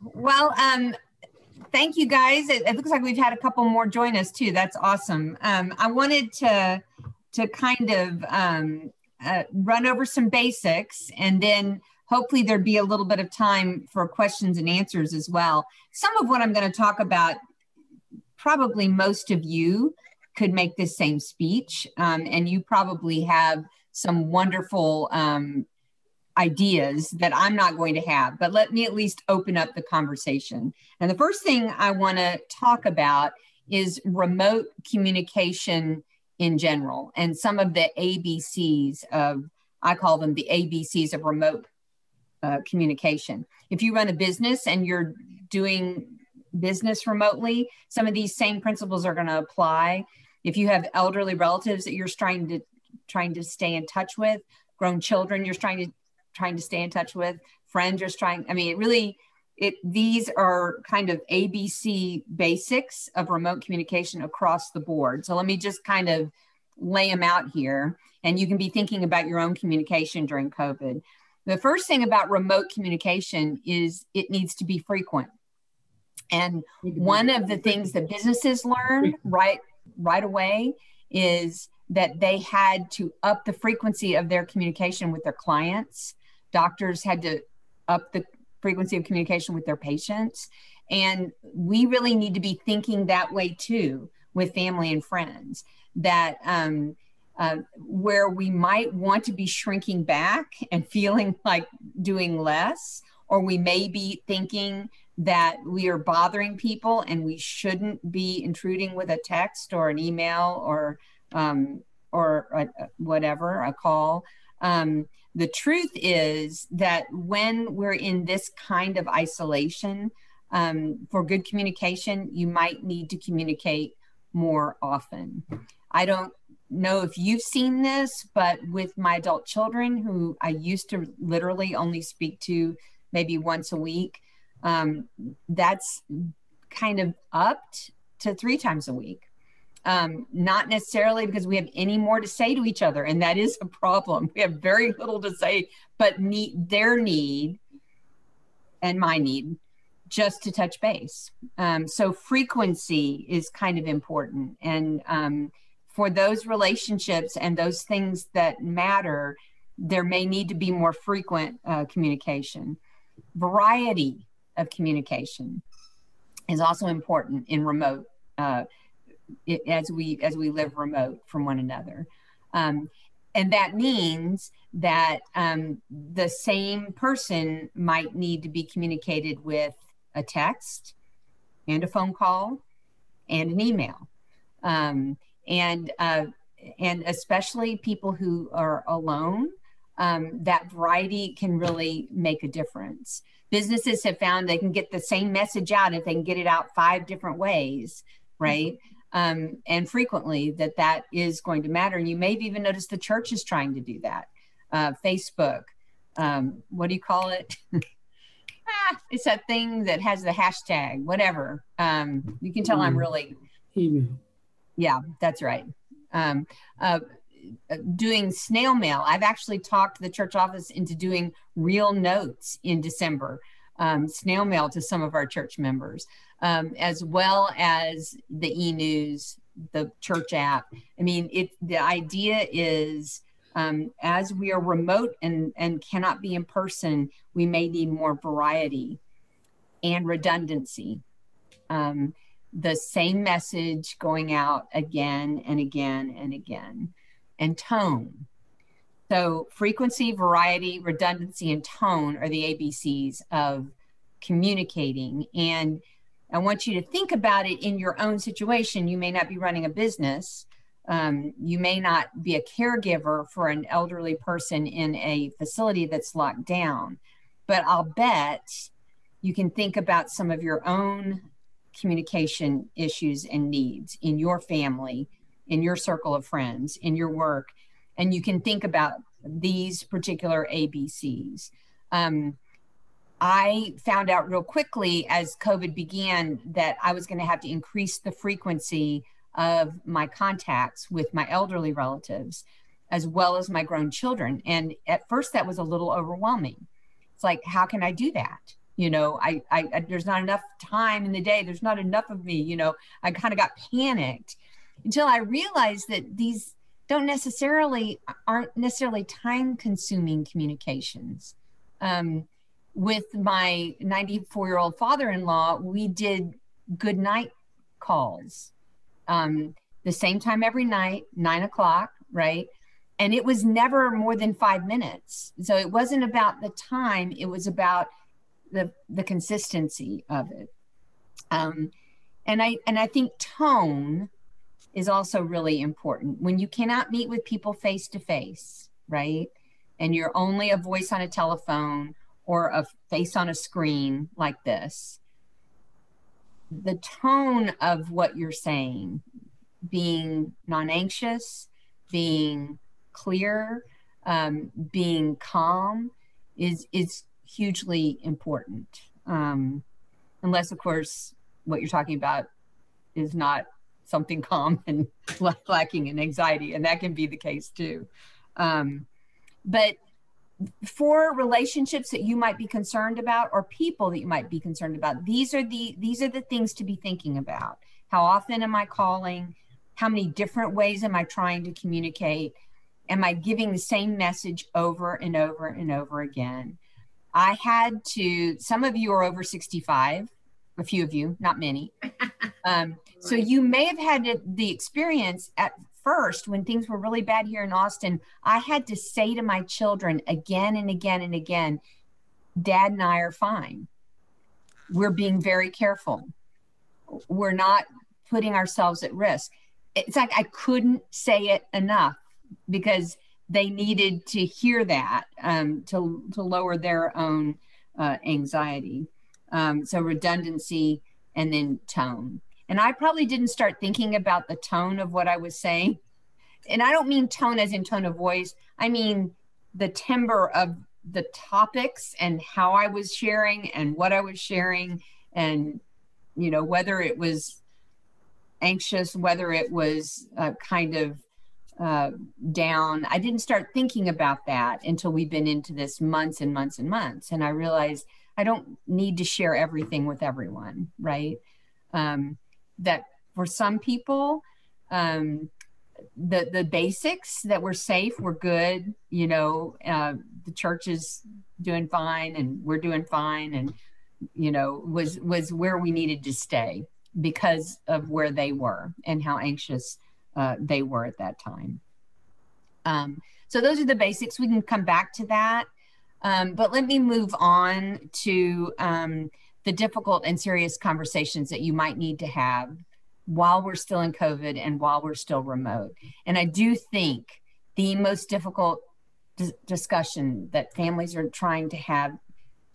Well, thank you guys. It looks like we've had a couple more join us too. That's awesome. I wanted to kind of run over some basics, and then hopefully there'd be a little bit of time for questions and answers as well. Some of what I'm going to talk about, probably most of you could make this same speech, and you probably have some wonderful ideas that I'm not going to have, but let me at least open up the conversation. And the first thing I want to talk about is remote communication in general, and some of the ABCs of, I call them the ABCs of remote communication. If you run a business and you're doing business remotely, some of these same principles are going to apply. If you have elderly relatives that you're trying to stay in touch with, grown children you're trying to stay in touch with, friends you're trying, I mean, these are kind of ABC basics of remote communication across the board. So let me just kind of lay them out here, and you can be thinking about your own communication during COVID. The first thing about remote communication is it needs to be frequent. And one of the things that businesses learned right away is that they had to up the frequency of their communication with their clients. Doctors had to up the frequency of communication with their patients. And we really need to be thinking that way too with family and friends, that where we might want to be shrinking back and feeling like doing less, or we may be thinking that we are bothering people and we shouldn't be intruding with a text or an email or a call. The truth is that when we're in this kind of isolation, for good communication, you might need to communicate more often. I don't know if you've seen this, but with my adult children, who I used to literally only speak to maybe once a week, that's kind of upped to 3 times a week. Not necessarily because we have any more to say to each other, and that is a problem. We have very little to say, but their need and my need just to touch base. So frequency is kind of important. And for those relationships and those things that matter, there may need to be more frequent communication. Variety of communication is also important in remote, as we live remote from one another. And that means that the same person might need to be communicated with a text and a phone call and an email. And especially people who are alone, that variety can really make a difference. Businesses have found they can get the same message out if they can get it out 5 different ways, right? And frequently that is going to matter. And you may have even noticed the church is trying to do that. Facebook, what do you call it? It's that thing that has the hashtag, whatever. You can tell I'm really... Email. Yeah, that's right. Doing snail mail. I've actually talked the church office into doing real notes in December, snail mail to some of our church members, as well as the e-news, the church app. I mean, the idea is, as we are remote and cannot be in person, we may need more variety and redundancy. The same message going out again and again and again. And tone. So frequency, variety, redundancy, and tone are the ABCs of communicating. And I want you to think about it in your own situation. You may not be running a business. You may not be a caregiver for an elderly person in a facility that's locked down. But I'll bet you can think about some of your own communication issues and needs in your family, in your circle of friends, in your work, and you can think about these particular ABCs. I found out real quickly as COVID began that I was going to have to increase the frequency of my contacts with my elderly relatives, as well as my grown children. And at first that was a little overwhelming. It's like, how can I do that? There's not enough time in the day. There's not enough of me. I kind of got panicked until I realized that these aren't necessarily time consuming communications. With my 94-year-old father-in-law, we did good night calls, the same time every night, 9 o'clock, right? And it was never more than 5 minutes. So it wasn't about the time, it was about the consistency of it. And I think tone is also really important. When you cannot meet with people face to face, right? And you're only a voice on a telephone or a face on a screen like this, the tone of what you're saying, being non-anxious, being clear, being calm is hugely important. Unless, of course, what you're talking about is not something calm and lacking in anxiety, and that can be the case too. But for relationships that you might be concerned about, or people that you might be concerned about, these are the things to be thinking about. How often am I calling? How many different ways am I trying to communicate? Am I giving the same message over and over and over again? I had to, some of you are over 65, a few of you, not many. So you may have had the experience at first when things were really bad here in Austin. I had to say to my children again and again and again, Dad and I are fine. We're being very careful. We're not putting ourselves at risk. It's like I couldn't say it enough because they needed to hear that to lower their own anxiety. So redundancy and then tone. And I probably didn't start thinking about the tone of what I was saying. And I don't mean tone as in tone of voice. I mean the timbre of the topics and how I was sharing and what I was sharing, and whether it was anxious, whether it was kind of down. I didn't start thinking about that until we've been into this months and months and months. And I realized I don't need to share everything with everyone, right? That for some people, the basics, that we're safe, we're good, the church is doing fine and we're doing fine, and was where we needed to stay because of where they were and how anxious they were at that time. So those are the basics. We can come back to that. But let me move on to the difficult and serious conversations that you might need to have while we're still in COVID and while we're still remote. And I do think the most difficult discussion that families are trying to have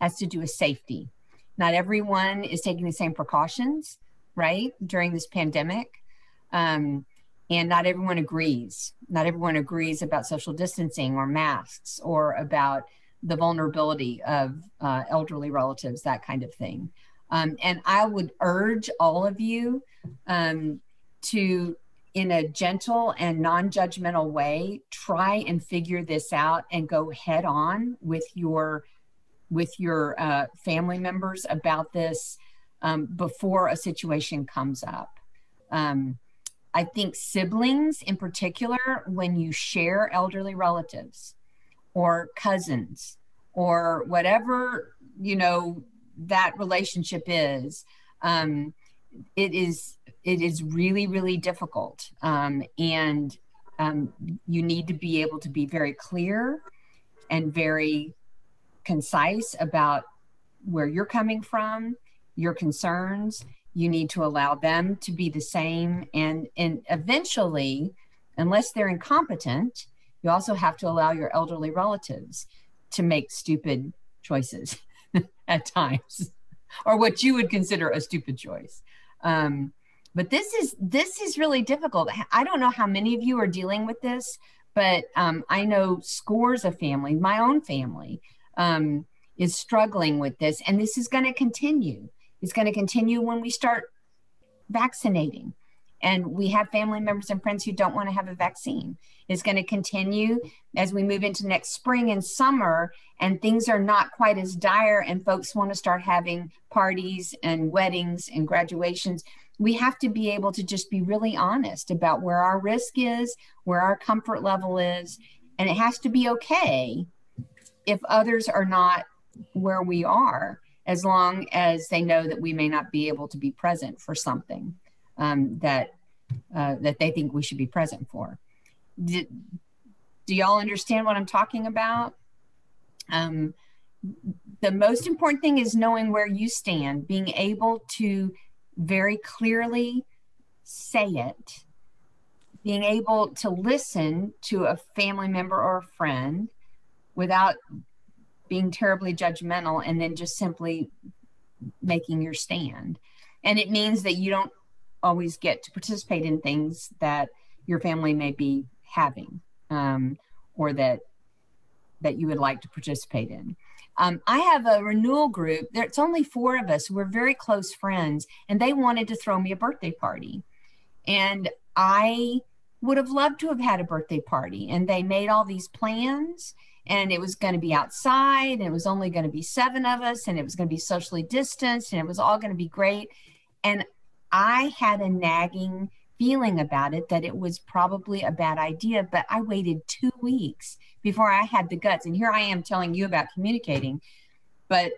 has to do with safety. Not everyone is taking the same precautions, right, during this pandemic. And not everyone agrees. Not everyone agrees about social distancing or masks or about the vulnerability of elderly relatives, that kind of thing. And I would urge all of you to, in a gentle and non-judgmental way, try and figure this out and go head on with your family members about this before a situation comes up. I think siblings in particular, when you share elderly relatives or cousins or whatever, that relationship is, it is really, really difficult. And you need to be able to be very clear and very concise about where you're coming from, your concerns. You need to allow them to be the same. And eventually, unless they're incompetent, you also have to allow your elderly relatives to make stupid choices at times, or what you would consider a stupid choice. But this is really difficult. I don't know how many of you are dealing with this, but I know scores of families, my own family, is struggling with this, and this is going to continue. It's going to continue when we start vaccinating. And we have family members and friends who don't want to have a vaccine. It's going to continue as we move into next spring and summer, and things are not quite as dire, and folks want to start having parties and weddings and graduations. We have to be able to just be really honest about where our risk is, where our comfort level is, and it has to be okay if others are not where we are, as long as they know that we may not be able to be present for something that they think we should be present for. Do y'all understand what I'm talking about? The most important thing is knowing where you stand, being able to very clearly say it, being able to listen to a family member or a friend without being terribly judgmental, and then just simply making your stand. And it means that you don't always get to participate in things that your family may be having, or that you would like to participate in. I have a renewal group. It's only 4 of us. We're very close friends, and they wanted to throw me a birthday party. And I would have loved to have had a birthday party. And they made all these plans, and it was going to be outside, and it was only going to be 7 of us, and it was going to be socially distanced, and it was all going to be great. And I had a nagging feeling about it that it was probably a bad idea, but I waited 2 weeks before I had the guts. And here I am telling you about communicating. But,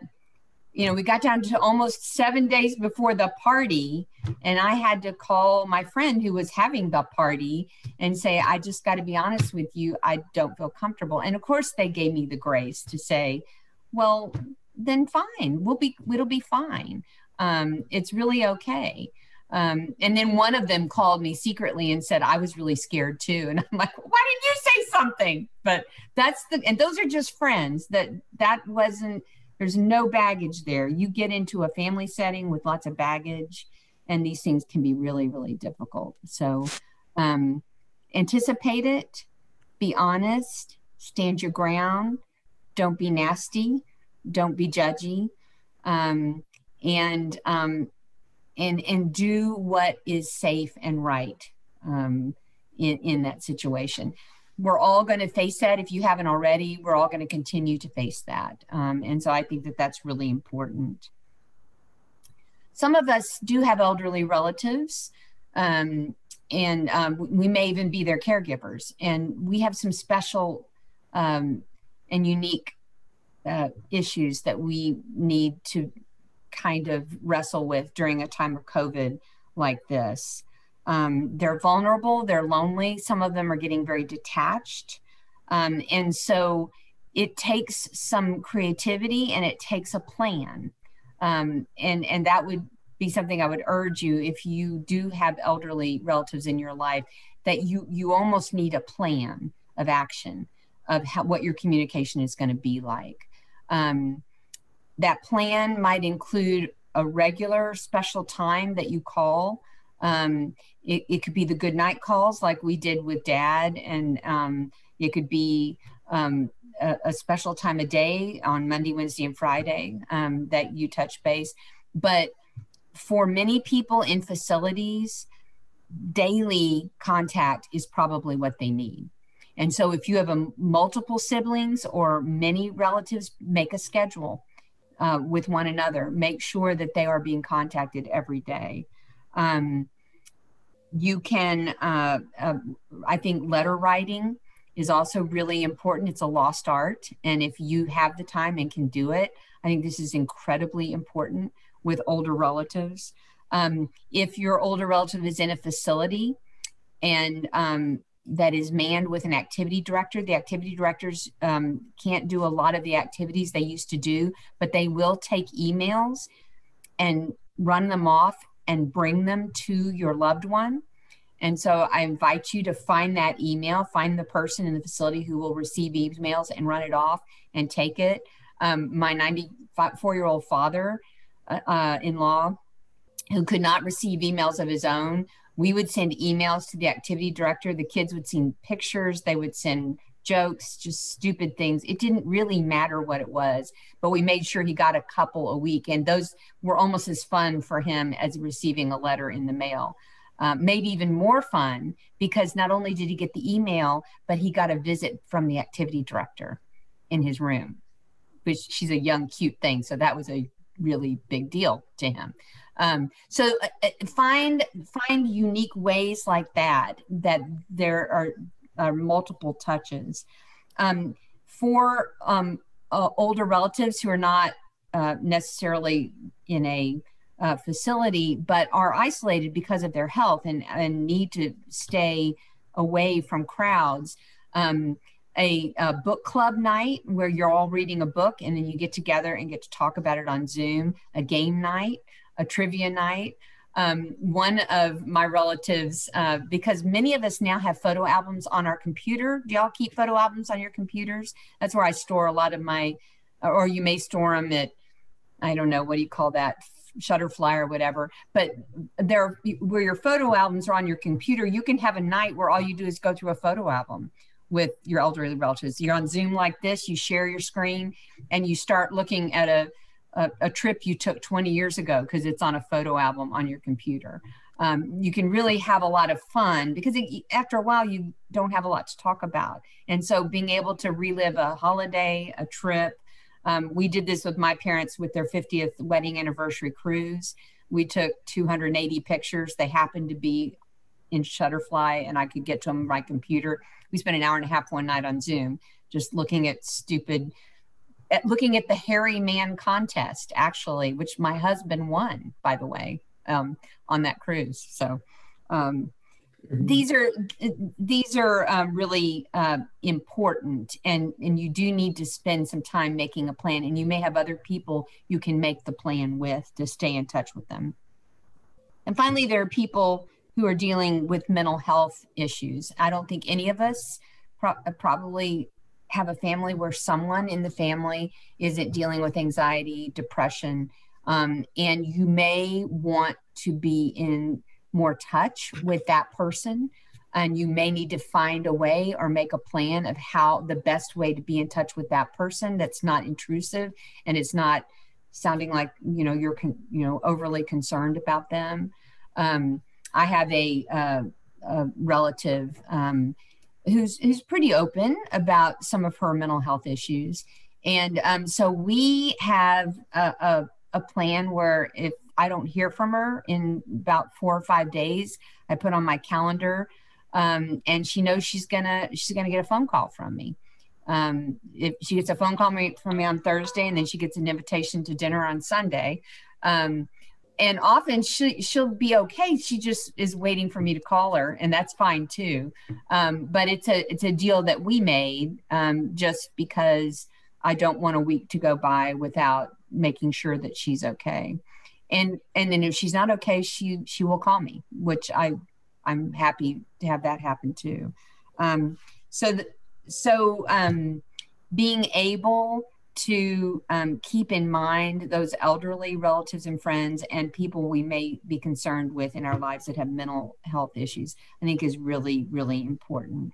you know, we got down to almost 7 days before the party, and I had to call my friend who was having the party and say, I just got to be honest with you, I don't feel comfortable. And of course they gave me the grace to say, well, then fine, it'll be fine. It's really okay. And then one of them called me secretly and said, I was really scared too. And I'm like, why didn't you say something? But and those are just friends. That wasn't, there's no baggage there. You get into a family setting with lots of baggage, and these things can be really, really difficult. So anticipate it, be honest, stand your ground, don't be nasty, don't be judgy, and do what is safe and right in that situation. We're all going to face that. If you haven't already, we're all going to continue to face that. And so I think that that's really important. Some of us do have elderly relatives, and we may even be their caregivers. And we have some special and unique issues that we need to kind of wrestle with during a time of COVID like this. They're vulnerable, they're lonely. Some of them are getting very detached. And so it takes some creativity, and it takes a plan. And that would be something I would urge you, if you do have elderly relatives in your life, that you almost need a plan of action of what your communication is going to be like. That plan might include a regular special time that you call. It could be the good night calls like we did with Dad, and it could be a special time of day on Monday, Wednesday, and Friday that you touch base. But for many people in facilities, daily contact is probably what they need. And so if you have multiple siblings or many relatives, make a schedule with one another. Make sure that they are being contacted every day. You can, I think letter writing is also really important. It's a lost art. And if you have the time and can do it, I think this is incredibly important with older relatives. If your older relative is in a facility and that is manned with an activity director, the activity directors can't do a lot of the activities they used to do, but they will take emails and run them off and bring them to your loved one. And so I invite you to find that email, find the person in the facility who will receive emails and run it off and take it. My 94-year-old father-in-law, who could not receive emails of his own, we would send emails to the activity director. The kids would send pictures. They would send jokes, just stupid things. It didn't really matter what it was, but we made sure he got a couple a week. And those were almost as fun for him as receiving a letter in the mail. maybe even more fun, because not only did he get the email, but he got a visit from the activity director in his room, which she's a young, cute thing. So that was a really big deal to him. Find unique ways like that there are multiple touches. For older relatives who are not necessarily in a facility, but are isolated because of their health and need to stay away from crowds, a book club night where you're all reading a book and then you get together and get to talk about it on Zoom, a game night, a trivia night. One of my relatives, because many of us now have photo albums on our computer. Do y'all keep photo albums on your computers? That's where I store a lot of my, or you may store them at, I don't know, what do you call that? Shutterfly or whatever. But where your photo albums are on your computer, you can have a night where all you do is go through a photo album with your elderly relatives. You're on Zoom like this, you share your screen and you start looking at a trip you took 20 years ago because it's on a photo album on your computer. You can really have a lot of fun because after a while you don't have a lot to talk about. And so being able to relive a holiday, a trip. We did this with my parents with their 50th wedding anniversary cruise. We took 280 pictures. They happened to be in Shutterfly and I could get to them on my computer. We spent an hour and a half one night on Zoom, just looking at the hairy man contest, actually, which my husband won, by the way, on that cruise. So these are really important, and you do need to spend some time making a plan, and you may have other people you can make the plan with to stay in touch with them. And finally, there are people who are dealing with mental health issues. I don't think any of us probably have a family where someone in the family isn't dealing with anxiety, depression, and you may want to be in more touch with that person, and you may need to find a way or make a plan of how the best way to be in touch with that person that's not intrusive and it's not sounding like you're overly concerned about them. I have a relative who's pretty open about some of her mental health issues. And so we have a plan where if I don't hear from her in about 4 or 5 days, I put on my calendar and she knows she's gonna get a phone call from me. If she gets a phone call from me on Thursday and then she gets an invitation to dinner on Sunday, and often she'll be okay. She just is waiting for me to call her, and that's fine too. But it's a deal that we made just because I don't want a week to go by without making sure that she's okay. And then if she's not okay, she will call me, which I'm happy to have that happen too. So being able to keep in mind those elderly relatives and friends and people we may be concerned with in our lives that have mental health issues, I think is really, really important.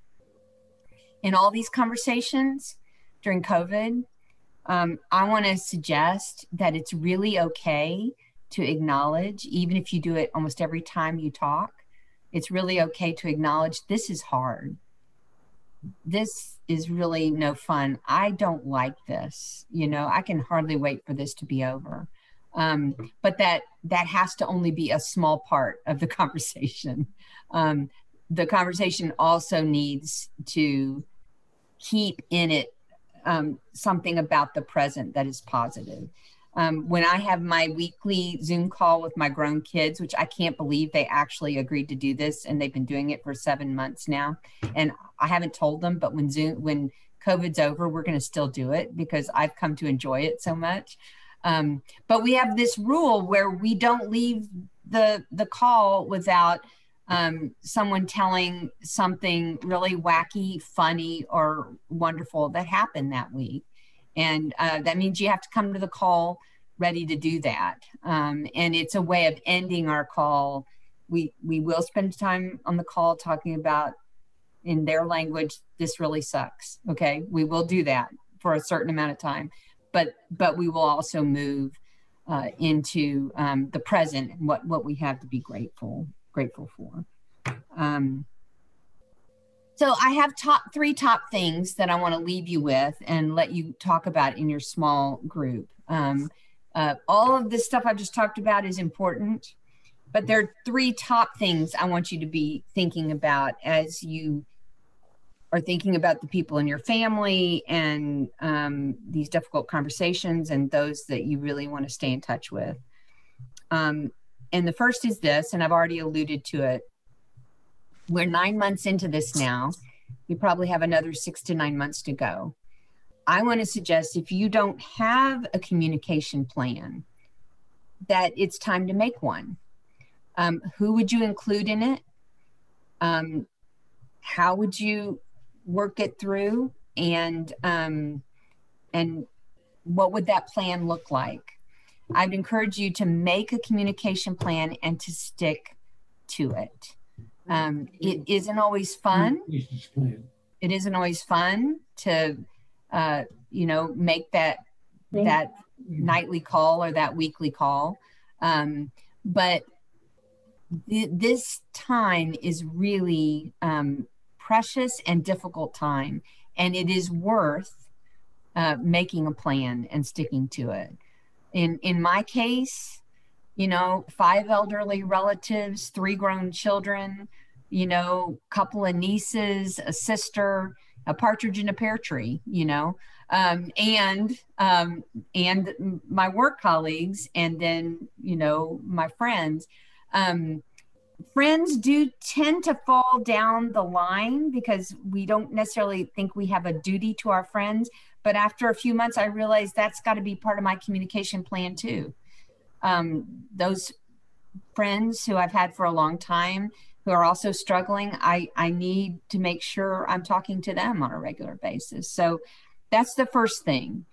In all these conversations during COVID, I want to suggest that it's really okay to acknowledge, even if you do it almost every time you talk, it's really okay to acknowledge this is hard. This is really no fun. I don't like this. I can hardly wait for this to be over. But that has to only be a small part of the conversation. The conversation also needs to keep in it something about the present that is positive. When I have my weekly Zoom call with my grown kids, which I can't believe they actually agreed to do this, and they've been doing it for 7 months now. And I haven't told them, but when COVID's over, we're going to still do it because I've come to enjoy it so much. But we have this rule where we don't leave the call without someone telling something really wacky, funny, or wonderful that happened that week. And that means you have to come to the call ready to do that. And it's a way of ending our call. We will spend time on the call talking about, in their language, this really sucks. Okay, we will do that for a certain amount of time, but we will also move into the present and what we have to be grateful grateful for. So I have three top things that I want to leave you with and let you talk about in your small group. All of this stuff I just talked about is important, but there are three top things I want you to be thinking about as you are thinking about the people in your family and these difficult conversations and those that you really want to stay in touch with. And the first is this, and I've already alluded to it. We're 9 months into this now. We probably have another 6 to 9 months to go. I want to suggest if you don't have a communication plan, that it's time to make one. Who would you include in it? How would you work it through? And what would that plan look like? I'd encourage you to make a communication plan and to stick to it. It isn't always fun. It isn't always fun to, make that nightly call or that weekly call. But this time is really precious and difficult time, and it is worth making a plan and sticking to it. In my case, 5 elderly relatives, 3 grown children, couple of nieces, a sister, a partridge in a pear tree, and my work colleagues, and then, my friends. Friends do tend to fall down the line because we don't necessarily think we have a duty to our friends. But after a few months, I realized that's got to be part of my communication plan too. Those friends who I've had for a long time who are also struggling, I need to make sure I'm talking to them on a regular basis. So that's the first thing,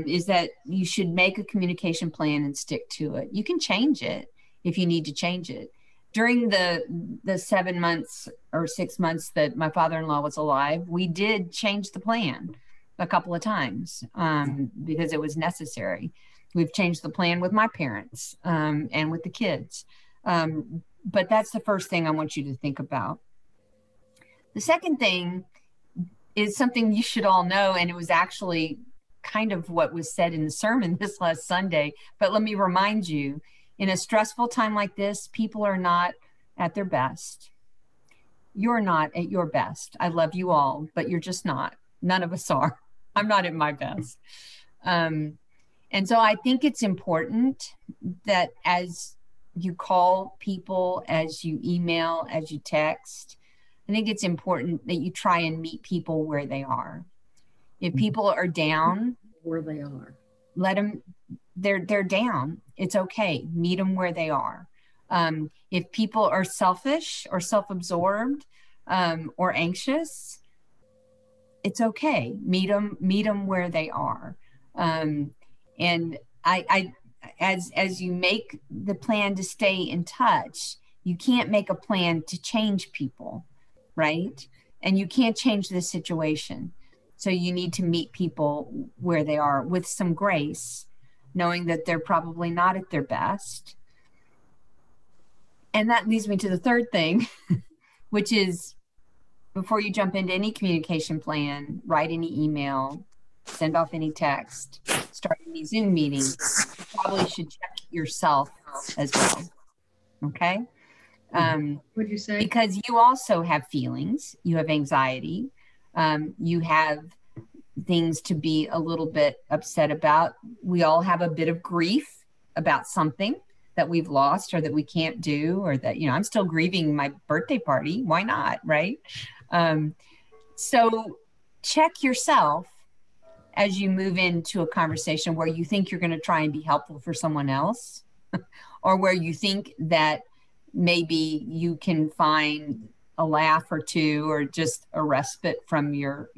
is that you should make a communication plan and stick to it. You can change it if you need to change it. During the 7 months or 6 months that my father-in-law was alive, we did change the plan a couple of times because it was necessary. We've changed the plan with my parents and with the kids. But that's the first thing I want you to think about. The second thing is something you should all know, and it was actually kind of what was said in the sermon this last Sunday, but let me remind you, in a stressful time like this, people are not at their best. You're not at your best. I love you all, but you're just not. None of us are. I'm not at my best. And so I think it's important that as you call people, as you email, as you text, I think it's important that you try and meet people where they are. If people are down, where they are, let them, they're down. It's okay. Meet them where they are. If people are selfish or self-absorbed or anxious, it's okay. Meet them where they are. And as you make the plan to stay in touch, you can't make a plan to change people, right? And you can't change the situation. So you need to meet people where they are with some grace, knowing that they're probably not at their best. And that leads me to the third thing, which is before you jump into any communication plan, write any email, send off any text, start any Zoom meetings, you probably should check yourself as well. Okay? What'd you say? Because you also have feelings, you have anxiety, you have things to be a little bit upset about. We all have a bit of grief about something that we've lost or that we can't do, or that, I'm still grieving my birthday party. Why not? Right? So check yourself as you move into a conversation where you think you're going to try and be helpful for someone else, or where you think that maybe you can find a laugh or two or just a respite from your,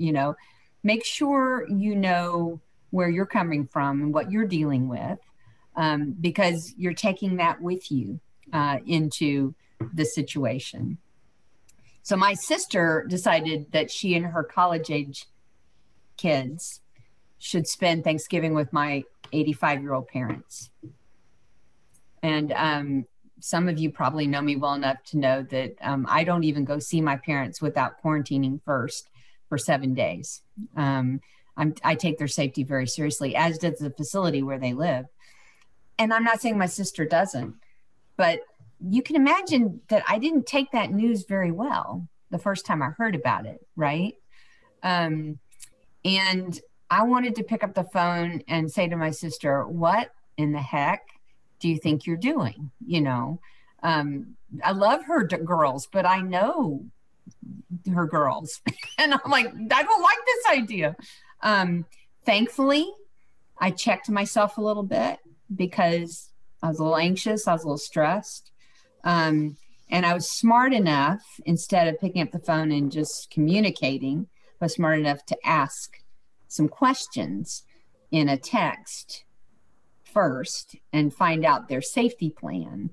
make sure you know where you're coming from and what you're dealing with, because you're taking that with you into the situation. So my sister decided that she and her college age kids should spend Thanksgiving with my 85-year-old parents. And some of you probably know me well enough to know that I don't even go see my parents without quarantining first for 7 days. I take their safety very seriously, as does the facility where they live. And I'm not saying my sister doesn't, but you can imagine that I didn't take that news very well the first time I heard about it, right? And I wanted to pick up the phone and say to my sister, what in the heck do you think you're doing? You know, I love her girls, but I know her girls. And I'm like, I don't like this idea. Thankfully, I checked myself a little bit because I was a little anxious. I was a little stressed. And I was smart enough, instead of picking up the phone and just communicating, I was smart enough to ask some questions in a text first and find out their safety plan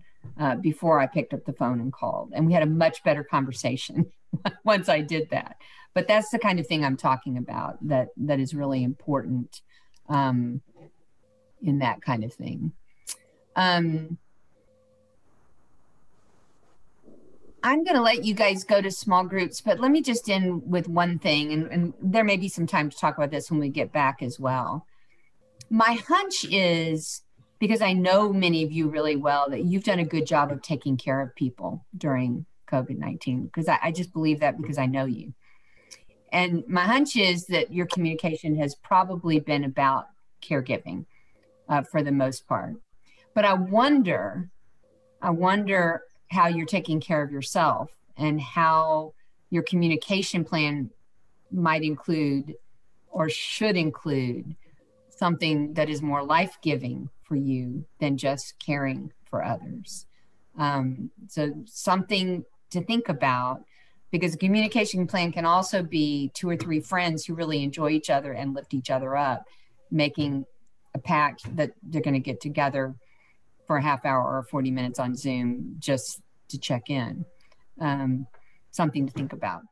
before I picked up the phone and called. And we had a much better conversation once I did that. But that's the kind of thing I'm talking about that is really important in that kind of thing. I'm going to let you guys go to small groups, but let me just end with one thing, and there may be some time to talk about this when we get back as well. My hunch is, because I know many of you really well, that you've done a good job of taking care of people during COVID-19, because I just believe that because I know you. And my hunch is that your communication has probably been about caregiving for the most part. But I wonder how you're taking care of yourself and how your communication plan might include or should include something that is more life-giving for you than just caring for others. So something to think about, because a communication plan can also be 2 or 3 friends who really enjoy each other and lift each other up, making a pact that they're going to get together for a half hour or 40 minutes on Zoom just to check in. Something to think about.